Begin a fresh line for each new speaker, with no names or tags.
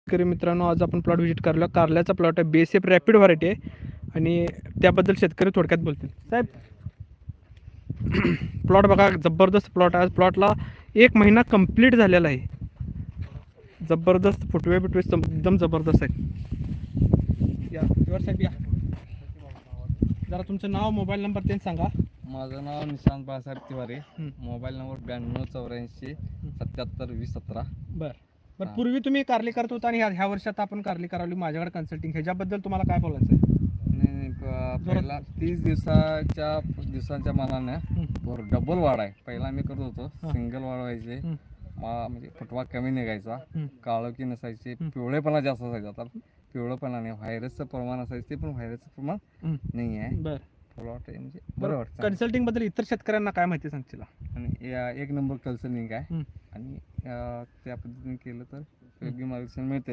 शेतकरी मित्रांनो, आज आपण प्लॉट व्हिजिट करलो. कारल्याचा प्लॉट आहे, BSF रॅपिड व्हरायटी आहे आणि त्याबद्दल शेतकरी थोडक्यात बोलतील. साहेब, प्लॉट बघा, जबरदस्त प्लॉट आहे. आज प्लॉटला 1 महिना कंप्लीट झालेला आहे. जबरदस्त फुटवे एकदम जबरदस्त आहेत. या साहेब, या जरा तुमचं नाव, मोबाईल नंबर ते सांगा.
माझं नाव निशांत बाळासाहेब तिवारी. Mobile number 9284 77 2017.
बरं, पूर्वी तुम्ही कारली करत होता आणि ह्या वर्षात आपण कारली करावली माझ्याकडे कन्सल्टिंग. ह्याच्याबद्दल तुम्हाला काय बोलायचं आहे?
पहिला 30 दिवसांच्या मानाने डबल वाढ आहे. पहिला आम्ही करत होतो सिंगल वाढ व्हायचे, म्हणजे फुटवा कमी निघायचा, काळोखी नसायची, पिवळेपणा जास्त असायचा. आता पिवळेपणा नाही, व्हायरसचं प्रमाण असायचं, ते पण व्हायरसचं प्रमाण नाही आहे. प्लॉट आहे म्हणजे बरं वाटतं.
कन्सल्टिंग बद्दल इतर शेतकऱ्यांना काय माहिती सांगशील?
आणि 1 नंबर कन्सल्टिंग आहे आणि त्या पद्धतीने केलं तर योग्य मार्गदर्शन मिळते.